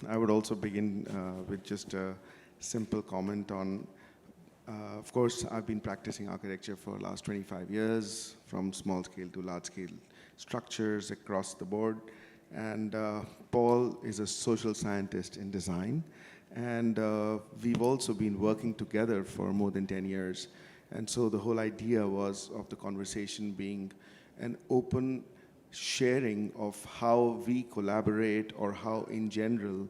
I would also begin with just a simple comment on, of course, I've been practicing architecture for the last 25 years, from small scale to large scale structures across the board. And Paul is a social scientist in design. And we've also been working together for more than 10 years. And so the whole idea was of the conversation being an open sharing of how we collaborate, or how in general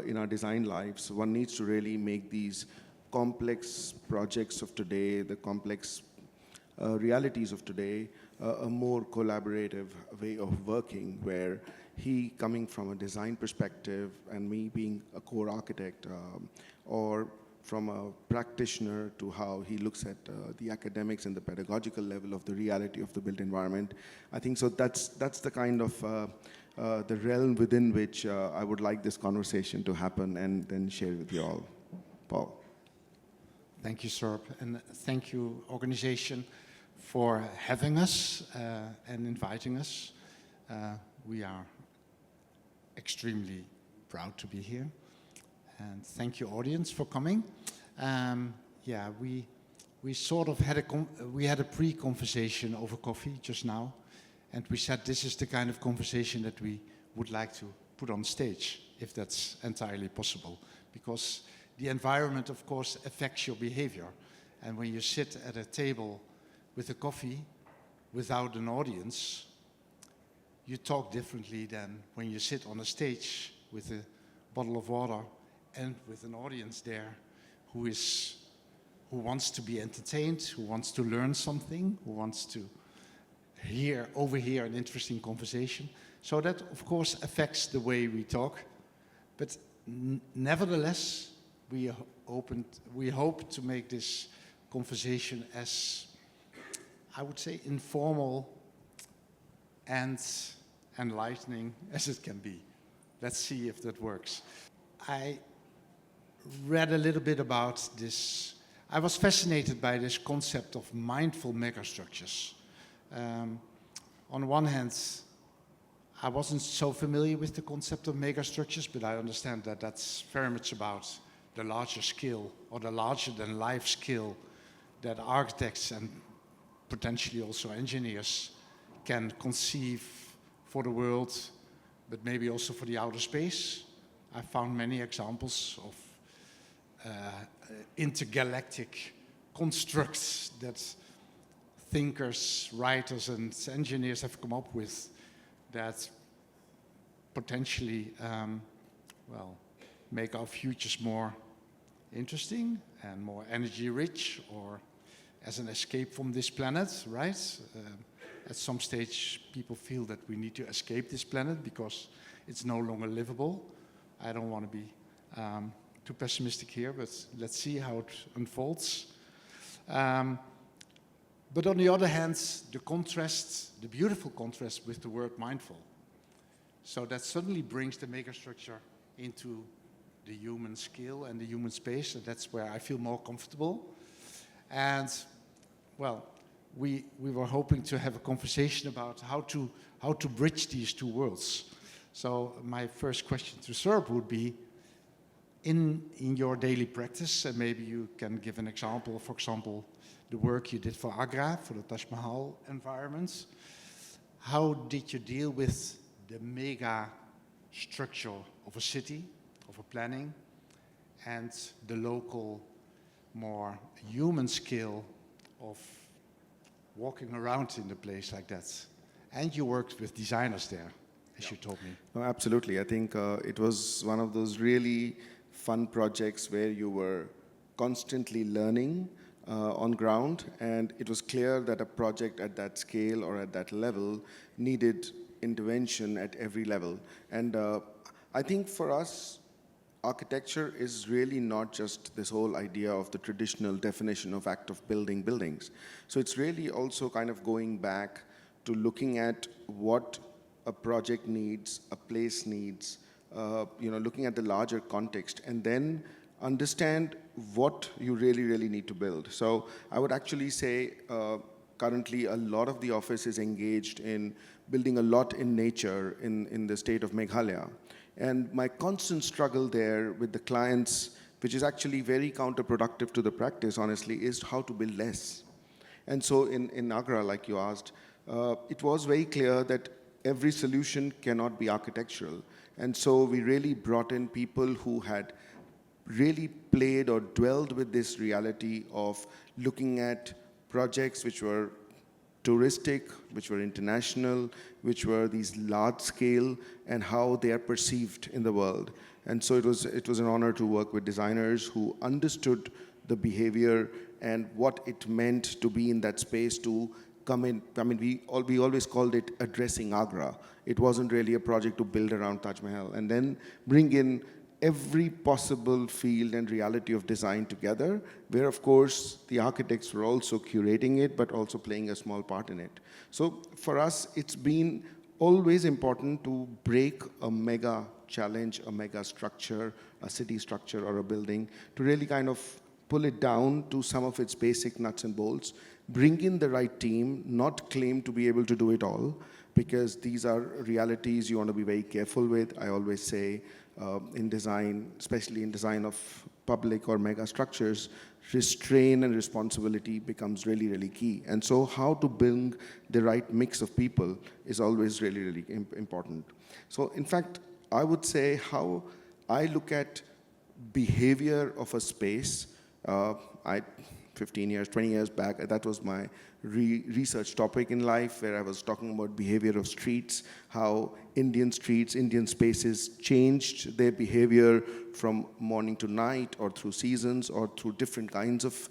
in our design lives one needs to really make these complex projects of today, the complex realities of today, a more collaborative way of working, where he coming from a design perspective and me being a core architect, or from a practitioner to how he looks at the academics and the pedagogical level of the reality of the built environment. I think so that's the kind of the realm within which I would like this conversation to happen and then share with you all. Paul. Thank you, Sourabh, and thank you, organization, for having us and inviting us. We are extremely proud to be here. And thank you, audience, for coming. Yeah, we sort of had a pre-conversation over coffee just now, and we said this is the kind of conversation that we would like to put on stage, if that's entirely possible, because the environment, of course, affects your behavior. And when you sit at a table with a coffee without an audience, you talk differently than when you sit on a stage with a bottle of water and with an audience there who wants to be entertained, who wants to learn something, who wants to overhear an interesting conversation. So that, of course, affects the way we talk. But nevertheless, we hope to make this conversation as, I would say, informal and enlightening as it can be. Let's see if that works. I read a little bit about this. I was fascinated by this concept of mindful megastructures. On one hand, I wasn't so familiar with the concept of megastructures, but I understand that that's very much about the larger scale, or the larger than life scale, that architects and potentially also engineers can conceive for the world, but maybe also for the outer space. I found many examples of intergalactic constructs that thinkers, writers, and engineers have come up with that potentially, make our futures more interesting and more energy rich, or as an escape from this planet, right? At some stage, people feel that we need to escape this planet because it's no longer livable. I don't want to be too pessimistic here, but let's see how it unfolds. But on the other hand, the beautiful contrast with the word mindful. So that suddenly brings the megastructure into the human scale and the human space, and that's where I feel more comfortable. And, well, we were hoping to have a conversation about how to bridge these two worlds. So my first question to Sourabh would be, in your daily practice, and maybe you can give an example, for example, the work you did for Agra, for the Taj Mahal environments. How did you deal with the mega structure of a city, of a planning, and the local, more human scale of walking around in a place like that? And you worked with designers there, as you told me. No, absolutely. I think it was one of those really fun projects where you were constantly learning on ground, and it was clear that a project at that scale or at that level needed intervention at every level. And I think for us, architecture is really not just this whole idea of the traditional definition of act of building buildings. So it's really also kind of going back to looking at what a project needs, a place needs, looking at the larger context, and then understand what you really, really need to build. So I would actually say currently a lot of the office is engaged in building a lot in nature in the state of Meghalaya. And my constant struggle there with the clients, which is actually very counterproductive to the practice, honestly, is how to build less. And so in Agra, like you asked, it was very clear that every solution cannot be architectural. And so we really brought in people who had really played or dwelled with this reality of looking at projects which were touristic, which were international, which were these large scale, and how they are perceived in the world. And so it was an honor to work with designers who understood the behavior and what it meant to be in that space to come in. I mean, we always called it addressing Agra. It wasn't really a project to build around Taj Mahal. And then bring in every possible field and reality of design together, where of course the architects were also curating it, but also playing a small part in it. So for us, it's been always important to break a mega challenge, a mega structure, a city structure or a building, to really kind of pull it down to some of its basic nuts and bolts, bring in the right team, not claim to be able to do it all, because these are realities you want to be very careful with. I always say, in design, especially in design of public or mega structures, restraint and responsibility becomes really, really key. And so how to bring the right mix of people is always really, really important. So in fact, I would say how I look at behavior of a space, 15 years, 20 years back, that was my research topic in life, where I was talking about behavior of streets, how Indian streets, Indian spaces changed their behavior from morning to night or through seasons or through different kinds of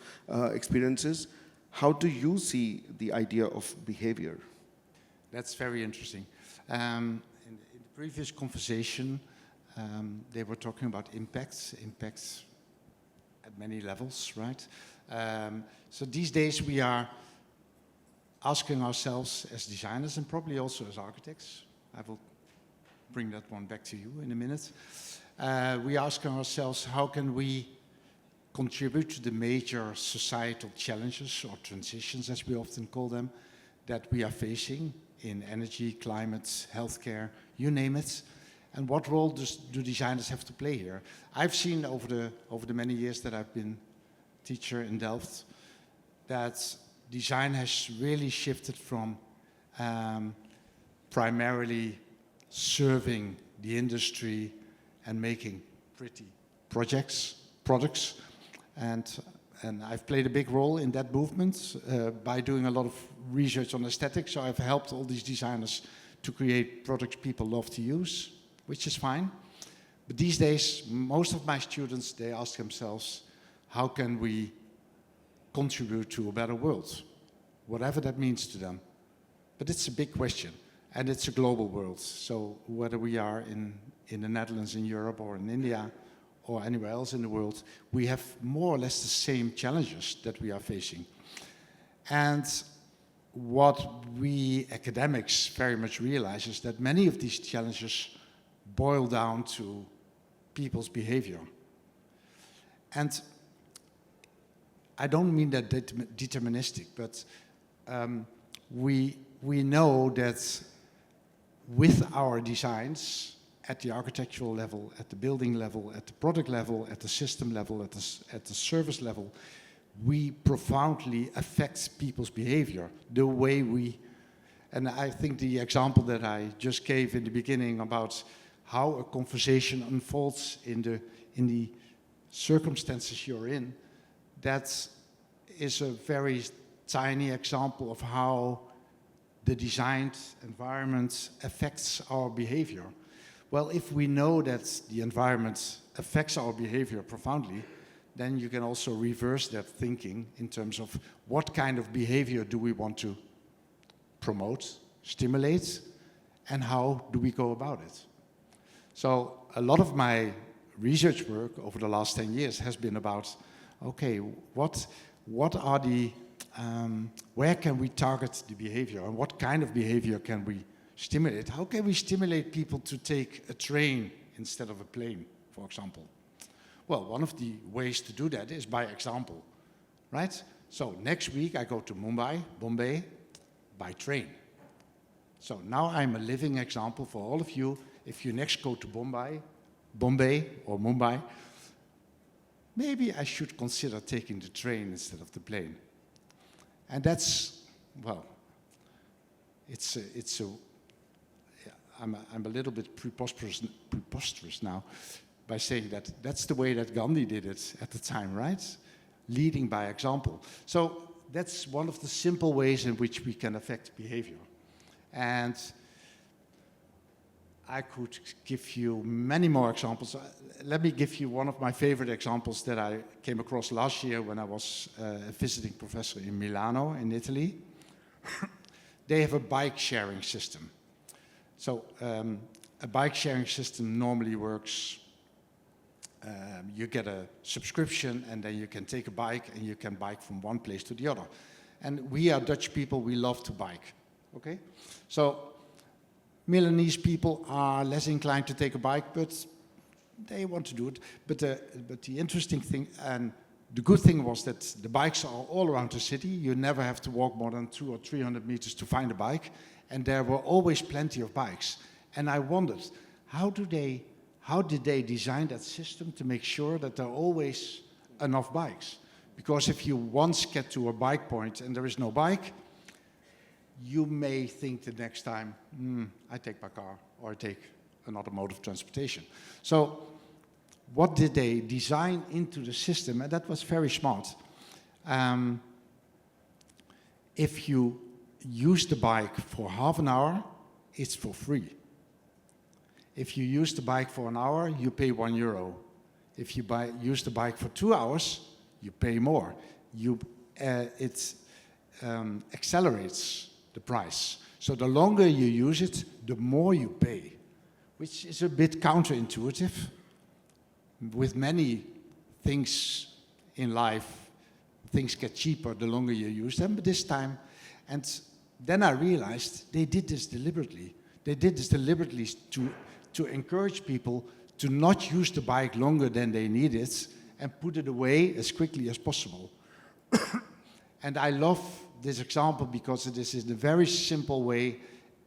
experiences. How do you see the idea of behavior? That's very interesting. In the previous conversation, they were talking about impacts at many levels, right? So these days we are asking ourselves as designers and probably also as architects, I will bring that one back to you in a minute. We are asking ourselves, how can we contribute to the major societal challenges or transitions, as we often call them, that we are facing in energy, climate, healthcare, you name it. And what role do designers have to play here? I've seen over the many years that I've been teacher in Delft that design has really shifted from primarily serving the industry and making pretty products. And I've played a big role in that movement by doing a lot of research on aesthetics. So I've helped all these designers to create products people love to use, which is fine. But these days, most of my students, they ask themselves, how can we contribute to a better world? Whatever that means to them. But it's a big question, and it's a global world. So whether we are in the Netherlands, in Europe, or in India, or anywhere else in the world, we have more or less the same challenges that we are facing. And what we academics very much realize is that many of these challenges boil down to people's behavior. And I don't mean that deterministic, but we know that with our designs at the architectural level, at the building level, at the product level, at the system level, at the service level, we profoundly affect people's behavior, the way we, and I think the example that I just gave in the beginning about how a conversation unfolds in the circumstances you're in, that is a very tiny example of how the designed environment affects our behavior. Well, if we know that the environment affects our behavior profoundly, then you can also reverse that thinking in terms of what kind of behavior do we want to promote, stimulate, and how do we go about it. So a lot of my research work over the last 10 years has been about, okay, what are the, where can we target the behavior, and what kind of behavior can we stimulate? How can we stimulate people to take a train instead of a plane, for example? Well, one of the ways to do that is by example, right? So next week I go to Bombay, by train. So now I'm a living example for all of you. If you next go to Bombay or Mumbai, maybe I should consider taking the train instead of the plane. And that's, well, I'm a little bit preposterous now by saying that that's the way that Gandhi did it at the time, right? Leading by example. So that's one of the simple ways in which we can affect behavior. And I could give you many more examples. Let me give you one of my favorite examples that I came across last year when I was a visiting professor in Milano, in Italy. They have a bike sharing system. So a bike sharing system normally works, you get a subscription and then you can take a bike and you can bike from one place to the other. And we are Dutch people, we love to bike, okay? So Milanese people are less inclined to take a bike, but they want to do it. But the interesting thing and the good thing was that the bikes are all around the city. You never have to walk more than 200 or 300 meters to find a bike. And there were always plenty of bikes. And I wondered, how did they design that system to make sure that there are always enough bikes? Because if you once get to a bike point and there is no bike, you may think the next time, I take my car or I take another mode of transportation. So what did they design into the system? And that was very smart. If you use the bike for half an hour, it's for free. If you use the bike for an hour, you pay €1. If you use the bike for 2 hours, you pay more. It accelerates the price. So the longer you use it, the more you pay, which is a bit counterintuitive. With many things in life, things get cheaper the longer you use them, but this time, and then I realized they did this deliberately. They did this deliberately to encourage people to not use the bike longer than they need it and put it away as quickly as possible. And I love this example because this is a very simple way.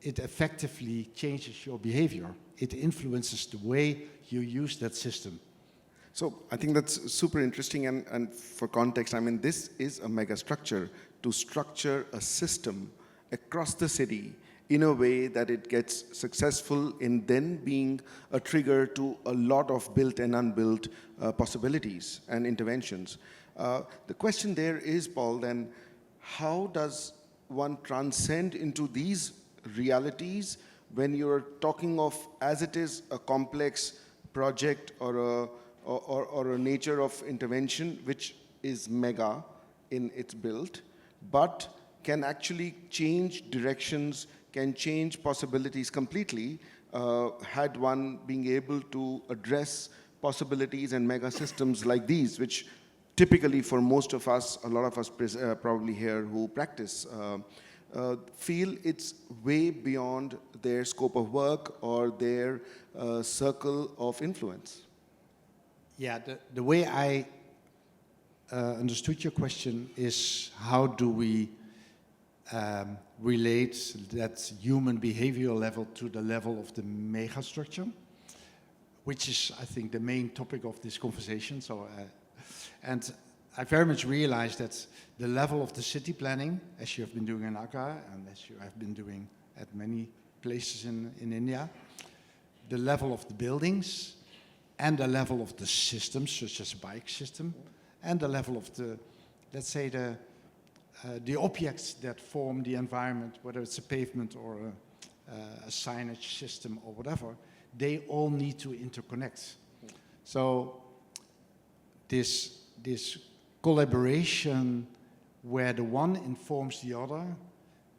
It effectively changes your behavior. It influences the way you use that system. So I think that's super interesting, and for context, I mean, this is a megastructure to structure a system across the city in a way that it gets successful in then being a trigger to a lot of built and unbuilt possibilities and interventions. The question there is, Paul, then, how does one transcend into these realities when you're talking of, as it is, a complex project or a nature of intervention which is mega in its build, but can actually change directions, can change possibilities completely, had one being able to address possibilities and mega systems like these, which typically for most of us, a lot of us probably here who practice, feel it's way beyond their scope of work or their circle of influence. Yeah, the way I understood your question is, how do we relate that human behavioral level to the level of the megastructure, which is, I think, the main topic of this conversation. So, and I very much realize that the level of the city planning, as you have been doing in Accra and as you have been doing at many places in India, the level of the buildings and the level of the systems, such as a bike system, and the level of the, let's say, the objects that form the environment, whether it's a pavement or a signage system or whatever, they all need to interconnect. So this collaboration where the one informs the other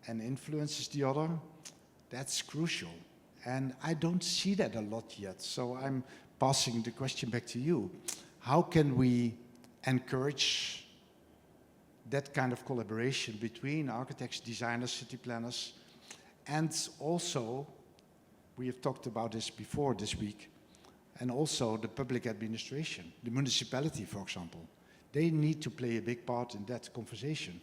and influences the other, that's crucial. And I don't see that a lot yet. So I'm passing the question back to you. How can we encourage that kind of collaboration between architects, designers, city planners, and also, we have talked about this before this week, and also the public administration, the municipality, for example. They need to play a big part in that conversation.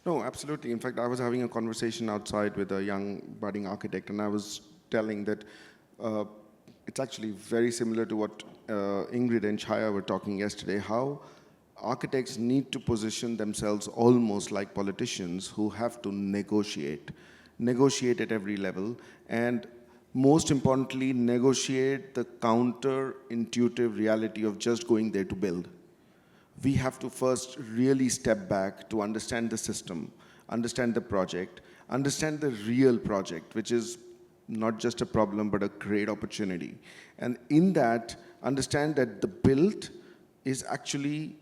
No, absolutely. In fact, I was having a conversation outside with a young budding architect, and I was telling that uh, it's actually very similar to what Ingrid and Chaya were talking yesterday, how architects need to position themselves almost like politicians who have to negotiate at every level, and most importantly, negotiate the counter-intuitive reality of just going there to build. We have to first really step back to understand the system, understand the project, understand the real project, which is not just a problem, but a great opportunity. And in that, understand that the build is actually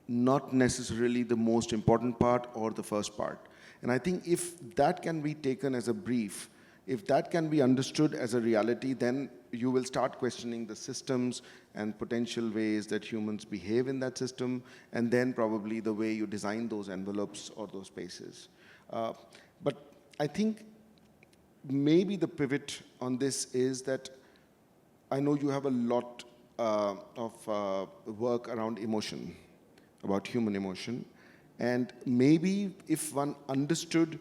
not necessarily the most important part or the first part. And I think if that can be taken as a brief, if that can be understood as a reality, then you will start questioning the systems and potential ways that humans behave in that system, and then probably the way you design those envelopes or those spaces. But I think maybe the pivot on this is that I know you have a lot of work around emotion, about human emotion, and maybe if one understood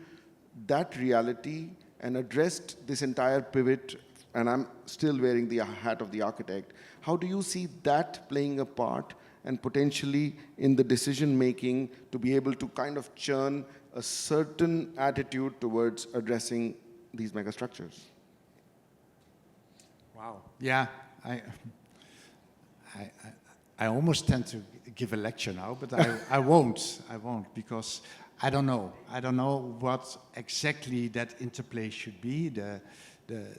that reality and addressed this entire pivot, and I'm still wearing the hat of the architect, how do you see that playing a part and potentially in the decision making to be able to kind of churn a certain attitude towards addressing these megastructures? Wow. Yeah, I, I almost tend to give a lecture now, but I won't. I won't, because I don't know. I don't know what exactly that interplay should be, the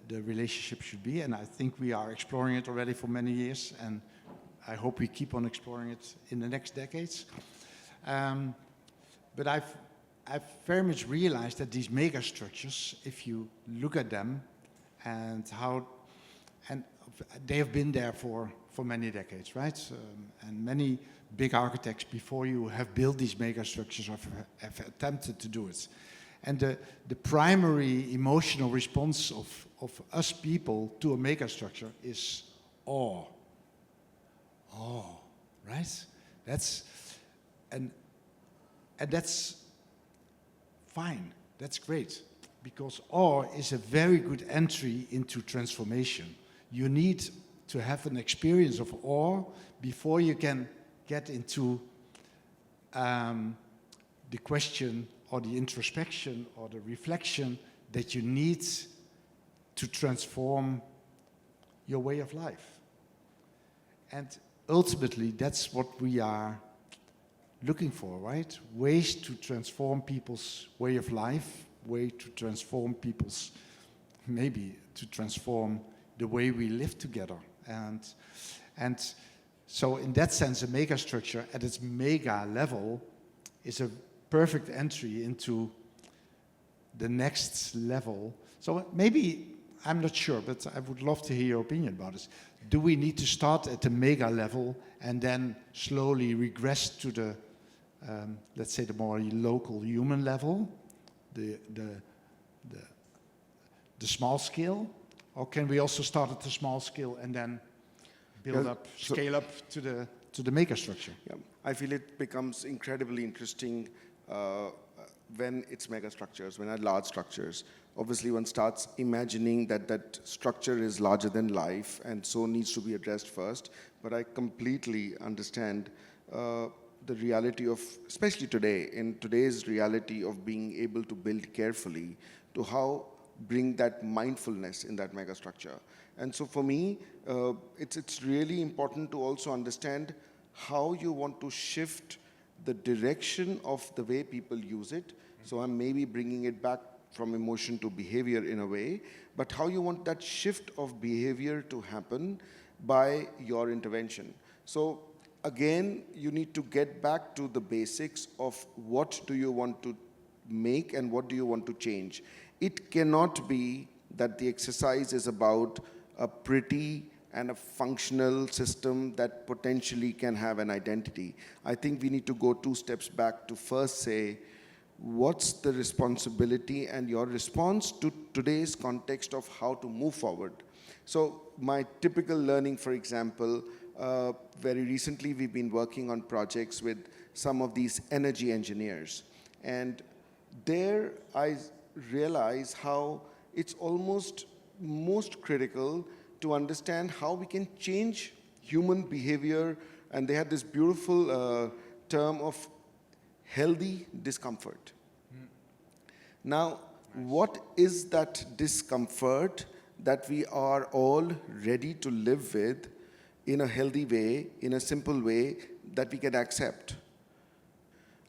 relationship should be, and I think we are exploring it already for many years, and I hope we keep on exploring it in the next decades. But I've very much realized that these megastructures, if you look at them and how, and they have been there for many decades, right? And many big architects before you have built these megastructures or have attempted to do it. And the primary emotional response of us people to a megastructure is awe. Awe, right? And that's fine, that's great, because awe is a very good entry into transformation. You need to have an experience of awe before you can get into the question or the introspection or the reflection that you need to transform your way of life. And ultimately, that's what we are looking for, right? Ways to transform people's way of life, way to transform people's, maybe to transform the way we live together. And so in that sense, a megastructure at its mega level is a perfect entry into the next level. So maybe, I'm not sure, but I would love to hear your opinion about this. Do we need to start at the mega level and then slowly regress to the, let's say, the more local human level, the small scale? Or can we also start at the small scale and then build up, scale up to the megastructure? Yeah, I feel it becomes incredibly interesting when it's megastructures, when are large structures. Obviously, one starts imagining that that structure is larger than life and so needs to be addressed first. But I completely understand the reality of, especially today, in today's reality of being able to build carefully, to how bring that mindfulness in that megastructure. And so for me, it's really important to also understand how you want to shift the direction of the way people use it. So I'm maybe bringing it back from emotion to behavior in a way, but how you want that shift of behavior to happen by your intervention. So again, you need to get back to the basics of what do you want to make and what do you want to change. It cannot be that the exercise is about a pretty and a functional system that potentially can have an identity. I think we need to go 2 steps back to first say, what's the responsibility and your response to today's context of how to move forward? So my typical learning, for example, very recently we've been working on projects with some of these energy engineers. And there I realize how it's almost most critical to understand how we can change human behavior, and they had this beautiful term of healthy discomfort. Now, what is that discomfort that we are all ready to live with in a healthy way, in a simple way that we can accept?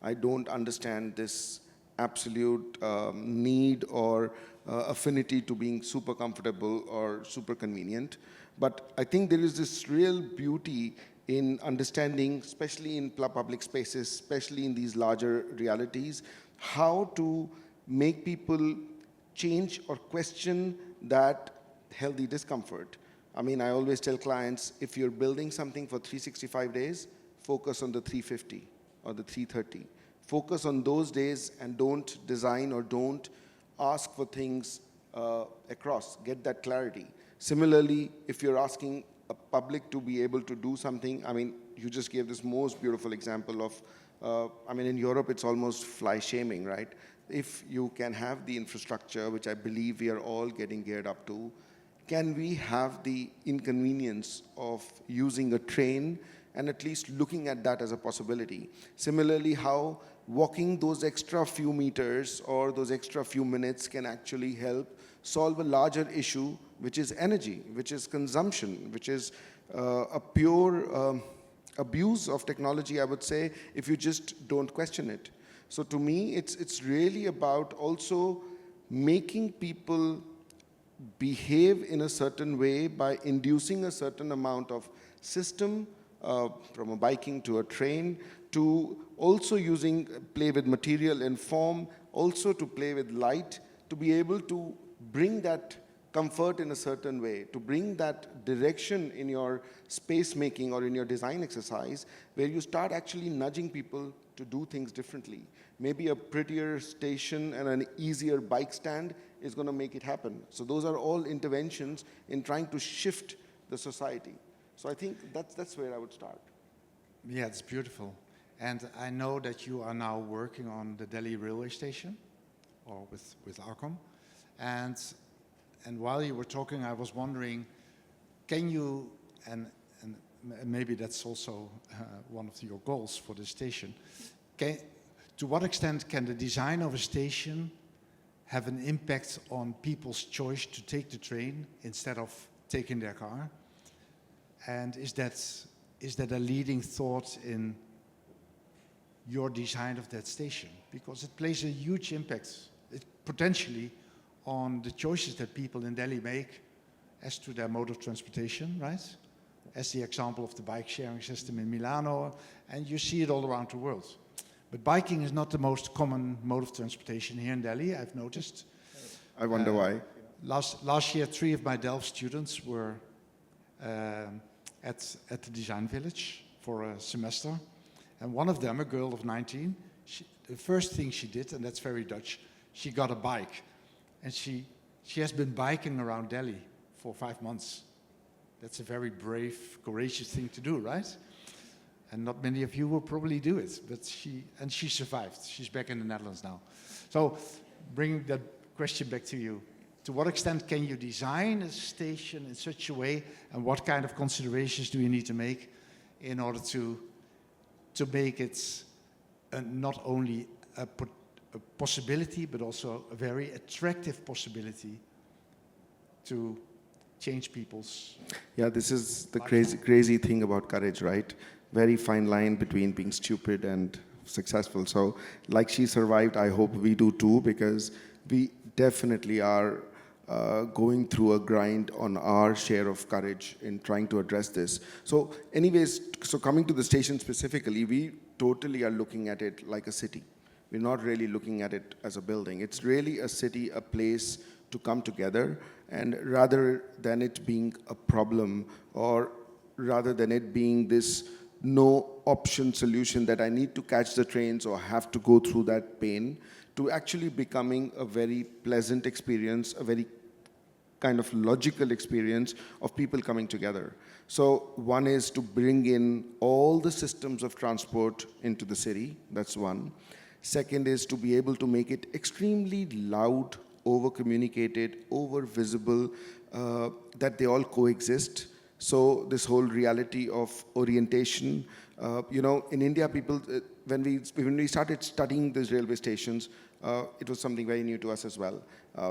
I don't understand this absolute need or affinity to being super comfortable or super convenient. But I think there is this real beauty in understanding, especially in public spaces, especially in these larger realities, how to make people change or question that healthy discomfort. I mean, I always tell clients, if you're building something for 365 days, focus on the 350 or the 330. Focus on those days and don't design or don't ask for things across. Get that clarity. Similarly, if you're asking a public to be able to do something, I mean, you just gave this most beautiful example of, I mean, in Europe, it's almost fly shaming, right? If you can have the infrastructure, which I believe we are all getting geared up to, can we have the inconvenience of using a train and at least looking at that as a possibility? Similarly, how walking those extra few meters or those extra few minutes can actually help solve a larger issue, which is energy, which is consumption, which is a pure abuse of technology, I would say, if you just don't question it. So to me, it's really about also making people behave in a certain way by inducing a certain amount of system, from a biking to a train, to also using play with material and form, also to play with light, to be able to bring that comfort in a certain way, to bring that direction in your space making or in your design exercise, where you start actually nudging people to do things differently. Maybe a prettier station and an easier bike stand is going to make it happen. So those are all interventions in trying to shift the society. So I think that's where I would start. Yeah, it's beautiful. And I know that you are now working on the Delhi railway station, or with Archohm. And while you were talking, I was wondering, can you, and maybe that's also one of your goals for the station, to what extent can the design of a station have an impact on people's choice to take the train instead of taking their car? And is that a leading thought in your design of that station? Because it plays a huge impact, potentially, on the choices that people in Delhi make as to their mode of transportation, right? As the example of the bike sharing system in Milano, and you see it all around the world. But biking is not the most common mode of transportation here in Delhi, I've noticed. I wonder why. Last year, 3 of my Delft students were at the Design Village for a semester. And one of them, a girl of 19, the first thing she did, and that's very Dutch, she got a bike. And she has been biking around Delhi for 5 months. That's a very brave, courageous thing to do, right? And not many of you will probably do it, but she survived. She's back in the Netherlands now. So bringing that question back to you, to what extent can you design a station in such a way, and what kind of considerations do you need to make in order to make it not only a possibility, but also a very attractive possibility to change people's... Yeah, this is the crazy thing about courage, right? Very fine line between being stupid and successful. So like she survived, I hope we do too, because we definitely are going through a grind on our share of courage in trying to address this. So anyways, so coming to the station specifically, we totally are looking at it like a city. We're not really looking at it as a building. It's really a city, a place to come together, and rather than it being a problem, or rather than it being this no option solution that I need to catch the trains or have to go through that pain, to actually becoming a very pleasant experience, a very kind of logical experience of people coming together. So one is to bring in all the systems of transport into the city, that's one. Second is to be able to make it extremely loud, over-communicated, over-visible, that they all coexist. So this whole reality of orientation, in India, people, when we started studying these railway stations, it was something very new to us as well.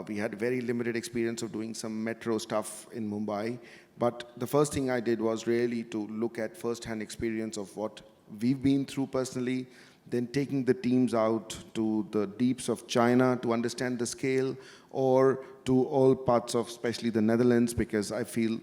We had very limited experience of doing some metro stuff in Mumbai, but the first thing I did was really to look at first-hand experience of what we've been through personally, then taking the teams out to the deeps of China to understand the scale, or to all parts of especially the Netherlands, because I feel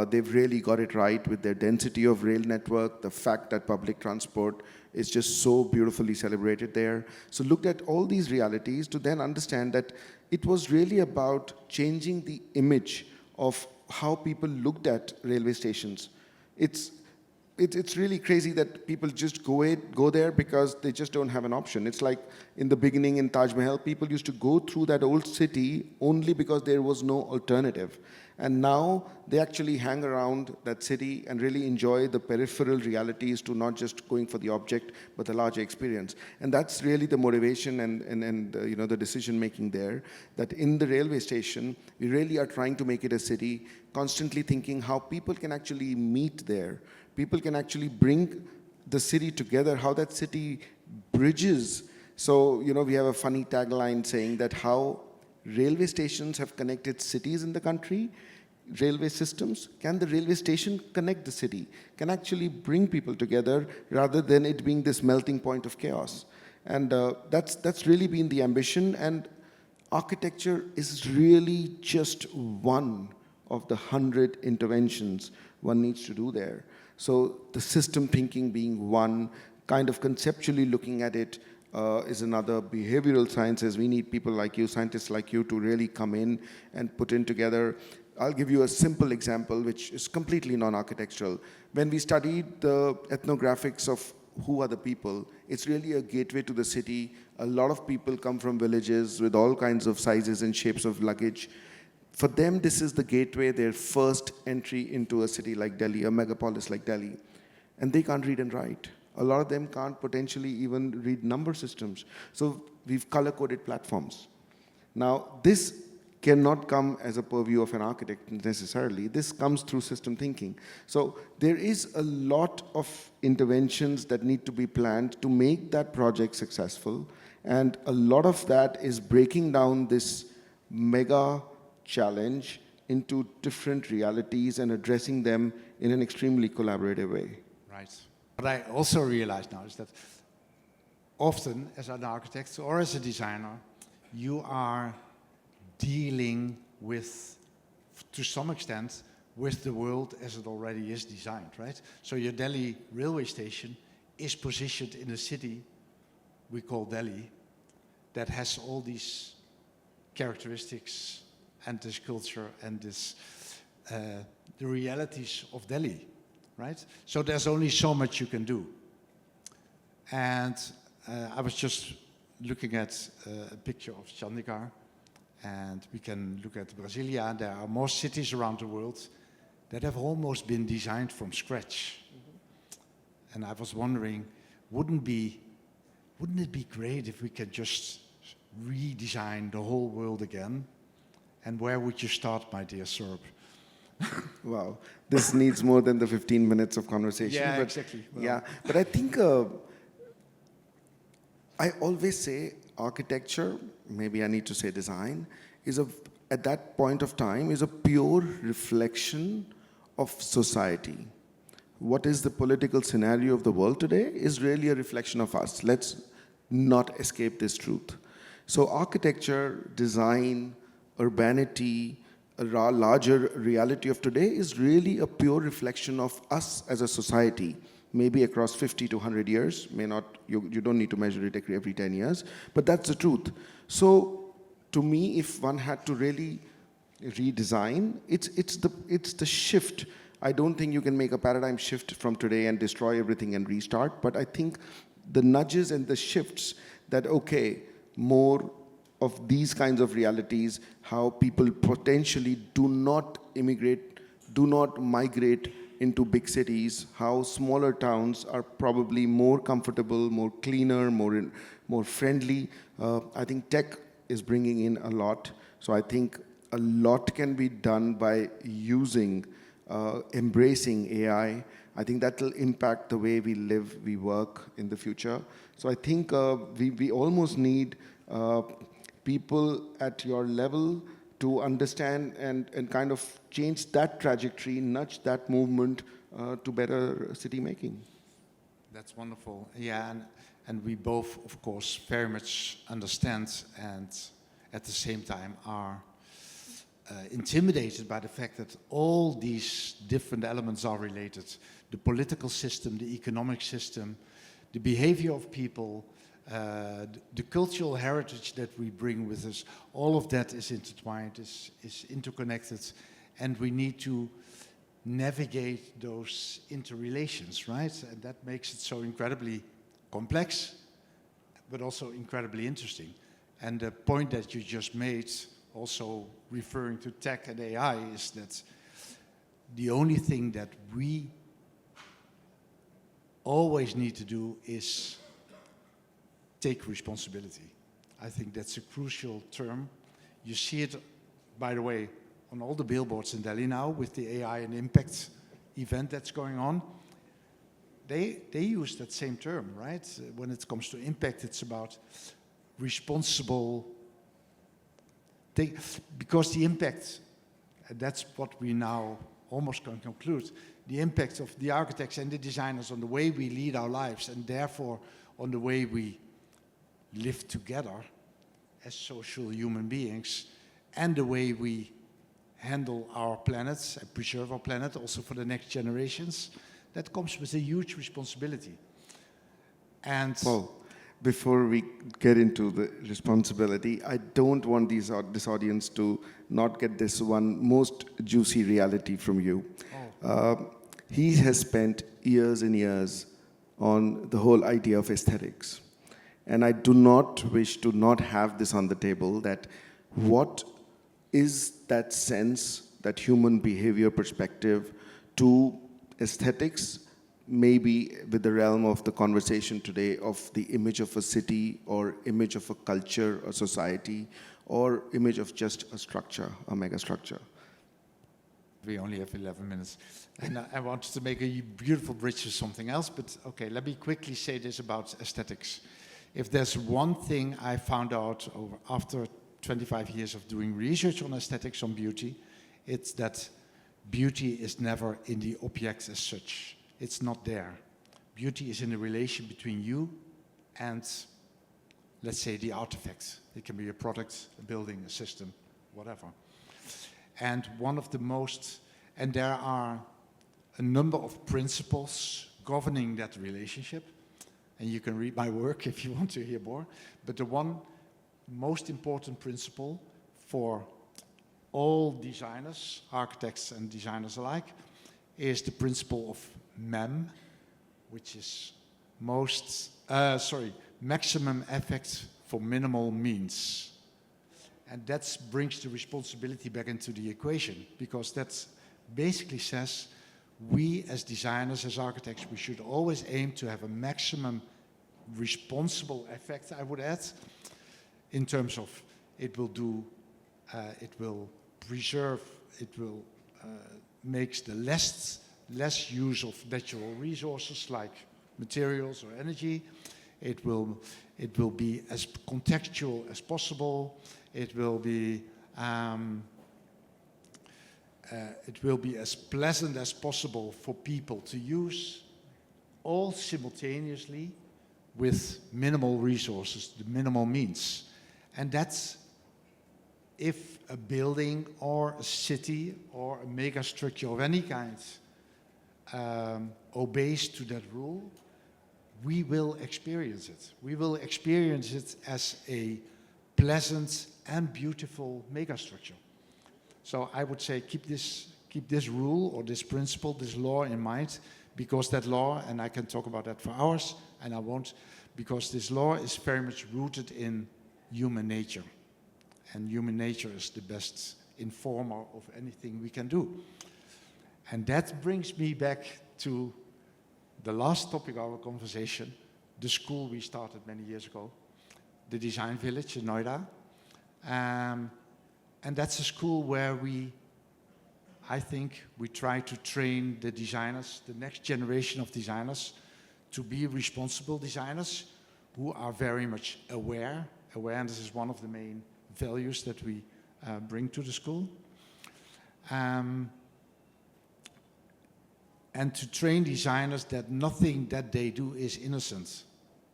they've really got it right with their density of rail network, the fact that public transport is just so beautifully celebrated there. So looked at all these realities to then understand that it was really about changing the image of how people looked at railway stations. It's really crazy that people just go there because they just don't have an option. It's like in the beginning in Taj Mahal, people used to go through that old city only because there was no alternative. And now they actually hang around that city and really enjoy the peripheral realities to not just going for the object, but the larger experience. And that's really the motivation and the decision making there, that in the railway station, we really are trying to make it a city, constantly thinking how people can actually meet there. People can actually bring the city together, how that city bridges. So, we have a funny tagline saying that how railway stations have connected cities in the country, railway systems, can the railway station connect the city, can actually bring people together rather than it being this melting point of chaos. And that's really been the ambition, and architecture is really just one of the 100 interventions one needs to do there. So the system thinking being one, kind of conceptually looking at it, is another. Behavioral sciences, we need people like you, scientists like you, to really come in and put in together. I'll give you a simple example, which is completely non-architectural. When we studied the ethnographics of who are the people, it's really a gateway to the city. A lot of people come from villages with all kinds of sizes and shapes of luggage. For them, this is the gateway, their first entry into a city like Delhi, a megapolis like Delhi. And they can't read and write. A lot of them can't potentially even read number systems. So we've color-coded platforms. Now, this cannot come as a purview of an architect necessarily. This comes through system thinking. So there is a lot of interventions that need to be planned to make that project successful. And a lot of that is breaking down this mega challenge into different realities and addressing them in an extremely collaborative way. Right. What I also realize now is that often as an architect or as a designer, you are dealing with, to some extent, with the world as it already is designed, right? So your Delhi railway station is positioned in a city we call Delhi that has all these characteristics and this culture and this, the realities of Delhi, right? So there's only so much you can do. And I was just looking at a picture of Chandigarh, and we can look at Brasilia. There are more cities around the world that have almost been designed from scratch. Mm-hmm. And I was wondering, wouldn't it be great if we could just redesign the whole world again? And where would you start, my dear Sourabh? Wow, this needs more than the 15 minutes of conversation. Yeah, but exactly. Well, yeah, but I think I always say architecture, maybe I need to say design, is at that point of time is a pure reflection of society. What is the political scenario of the world today is really a reflection of us. Let's not escape this truth. So architecture, design, urbanity, a larger reality of today is really a pure reflection of us as a society, maybe across 50 to 100 years, may not, you don't need to measure it every 10 years, but that's the truth. So to me, if one had to really redesign, it's the shift. I don't think you can make a paradigm shift from today and destroy everything and restart, but I think the nudges and the shifts that, okay, more of these kinds of realities, how people potentially do not immigrate, do not migrate into big cities, how smaller towns are probably more comfortable, more cleaner, more friendly. I think tech is bringing in a lot. So I think a lot can be done by embracing AI. I think that will impact the way we live, we work in the future. So I think we almost need people at your level to understand and kind of change that trajectory, nudge that movement to better city making. That's wonderful. Yeah, and we both, of course, very much understand and at the same time are intimidated by the fact that all these different elements are related. The political system, the economic system, the behavior of people, the cultural heritage that we bring with us, all of that is intertwined, is interconnected, and we need to navigate those interrelations, right? And that makes it so incredibly complex, but also incredibly interesting. And the point that you just made, also referring to tech and AI, is that the only thing that we always need to do is take responsibility. I think that's a crucial term. You see it, by the way, on all the billboards in Delhi now with the AI and impact event that's going on. They use that same term, right? When it comes to impact, it's about responsible thing, because the impact, and that's what we now almost can conclude, the impact of the architects and the designers on the way we lead our lives, and therefore on the way we live together as social human beings, and the way we handle our planet and preserve our planet also for the next generations, that comes with a huge responsibility. And well, before we get into the responsibility, I don't want this audience to not get this one most juicy reality from you. He has spent years and years on the whole idea of aesthetics. And I do not wish to not have this on the table, that what is that sense, that human behavior perspective to aesthetics, maybe with the realm of the conversation today of the image of a city or image of a culture or society or image of just a structure, a megastructure. We only have 11 minutes. And I wanted to make a beautiful bridge to something else, but okay, let me quickly say this about aesthetics. If there's one thing I found out after 25 years of doing research on aesthetics, on beauty, it's that beauty is never in the objects as such. It's not there. Beauty is in the relation between you and, let's say, the artifact. It can be a product, a building, a system, whatever. And one of the most, and there are a number of principles governing that relationship. And you can read my work if you want to hear more. But the one most important principle for all designers, architects and designers alike, is the principle of MEM, which is maximum effect for minimal means. And that brings the responsibility back into the equation, because that basically says we as designers, as architects, we should always aim to have a maximum responsible effect, I would add, in terms of it will do, it will preserve, it will make the less use of natural resources like materials or energy. It will be as contextual as possible. It will be as pleasant as possible for people to use, all simultaneously with minimal resources, the minimal means. And that's if a building or a city or a megastructure of any kind obeys to that rule, we will experience it. We will experience it as a pleasant and beautiful megastructure. So I would say keep this rule or this principle, this law in mind, because that law, and I can talk about that for hours, and I won't, because this law is very much rooted in human nature. And human nature is the best informer of anything we can do. And that brings me back to the last topic of our conversation, the school we started many years ago, the Design Village in Noida. And that's a school where I think we try to train the designers, the next generation of designers, to be responsible designers who are very much aware. Awareness is one of the main values that we bring to the school. And to train designers that nothing that they do is innocent.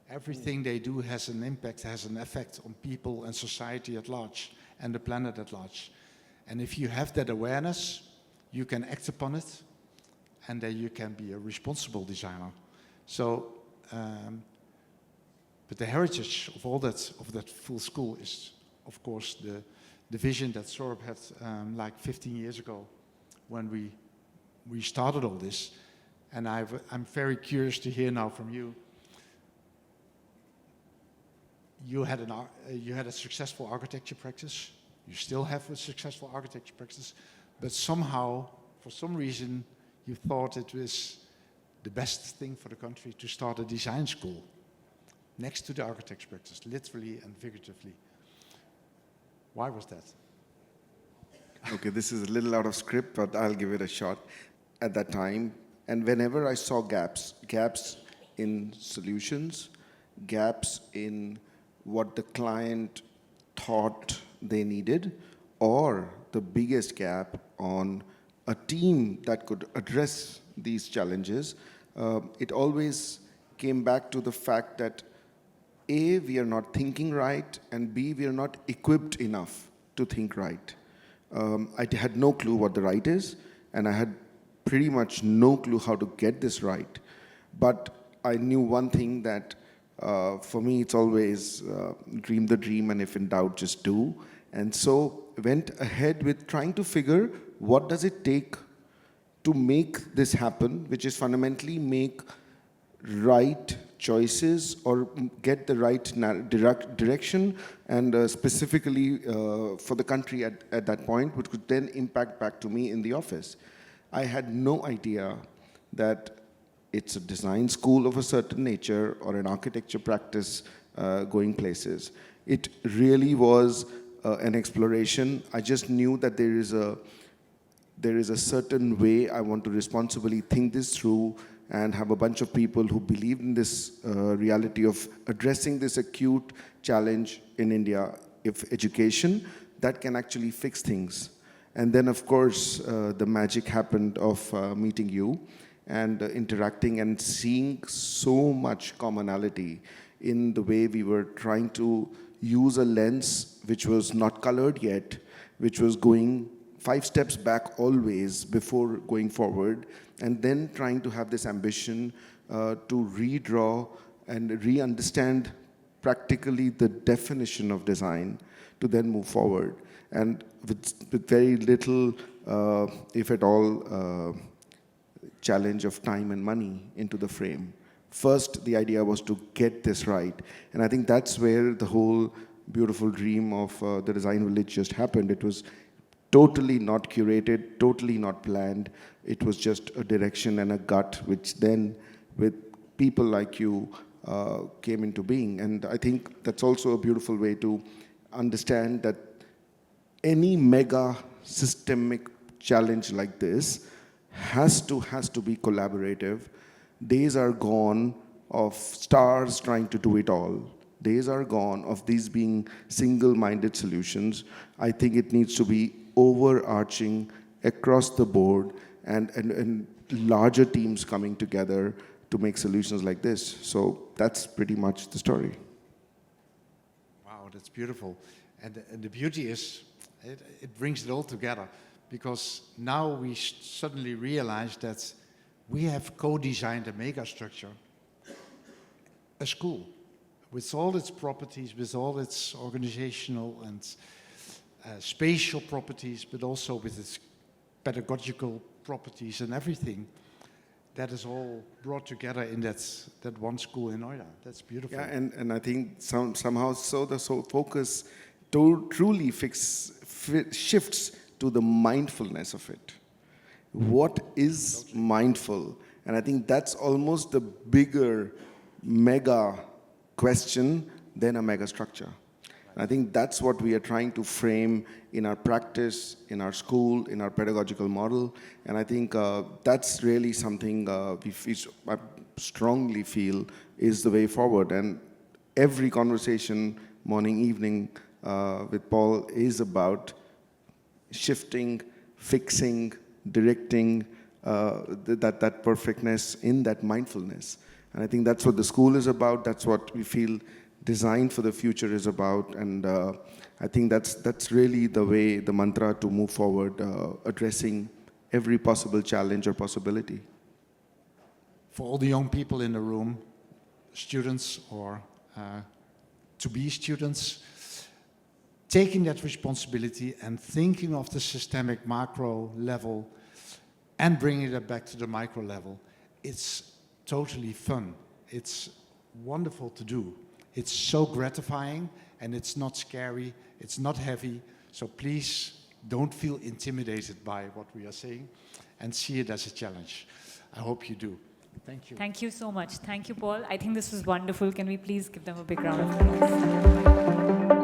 Everything they do has an impact, has an effect on people and society at large, and the planet at large. And if you have that awareness, you can act upon it, and then you can be a responsible designer. So, but the heritage of all that, of that full school is, of course, the vision that Sourabh had like 15 years ago when we started all this. And I'm very curious to hear now from you. You had a successful architecture practice. You still have a successful architecture practice, but somehow, for some reason, you thought it was the best thing for the country to start a design school next to the architecture practice, literally and figuratively. Why was that? Okay, this is a little out of script, but I'll give it a shot. At that time, and whenever I saw gaps in solutions, gaps in what the client thought they needed, or the biggest gap on a team that could address these challenges, it always came back to the fact that A, we are not thinking right, and B, we are not equipped enough to think right. I had no clue what the right is, and I had pretty much no clue how to get this right. But I knew one thing, that for me it's always dream the dream, and if in doubt, just do. And so went ahead with trying to figure what does it take to make this happen, which is fundamentally make right choices or get the right direction, and specifically for the country at that point, which could then impact back to me in the office. I had no idea that it's a design school of a certain nature or an architecture practice going places. It really was an exploration. I just knew that there is a certain way I want to responsibly think this through and have a bunch of people who believe in this reality of addressing this acute challenge in India, if education, that can actually fix things. And then, of course, the magic happened of meeting you and interacting and seeing so much commonality in the way we were trying to use a lens which was not colored yet, which was going 5 steps back always before going forward, and then trying to have this ambition to redraw and re-understand practically the definition of design to then move forward. And with very little, if at all, challenge of time and money into the frame. First, the idea was to get this right. And I think that's where the whole beautiful dream of the Design Village just happened. It was totally not curated, totally not planned. It was just a direction and a gut, which then, with people like you, came into being. And I think that's also a beautiful way to understand that any mega systemic challenge like this has to be collaborative. Days are gone of stars trying to do it all. Days are gone of these being single-minded solutions. I think it needs to be overarching across the board, and larger teams coming together to make solutions like this. So that's pretty much the story. Wow, that's beautiful. And the beauty is, it brings it all together, because now we suddenly realize that we have co-designed a megastructure, a school, with all its properties, with all its organizational and spatial properties, but also with its pedagogical properties and everything. That is all brought together in that one school in Noida. That's beautiful. Yeah, and I think somehow the focus truly shifts to the mindfulness of it. what is mindful? And I think that's almost the bigger mega question than a mega structure. And I think that's what we are trying to frame in our practice, in our school, in our pedagogical model. And I think that's really something I strongly feel is the way forward. And every conversation, morning, evening, with Paul is about shifting, fixing, directing that perfectness in that mindfulness. And I think that's what the school is about. That's what we feel Design for the Future is about. And I think that's really the way, the mantra to move forward, addressing every possible challenge or possibility. For all the young people in the room, students or to-be students, taking that responsibility and thinking of the systemic macro level and bringing it back to the micro level, it's totally fun. It's wonderful to do. It's so gratifying, and it's not scary, it's not heavy, so please don't feel intimidated by what we are saying and see it as a challenge. I hope you do. Thank you. Thank you so much. Thank you, Paul. I think this was wonderful. Can we please give them a big round of applause?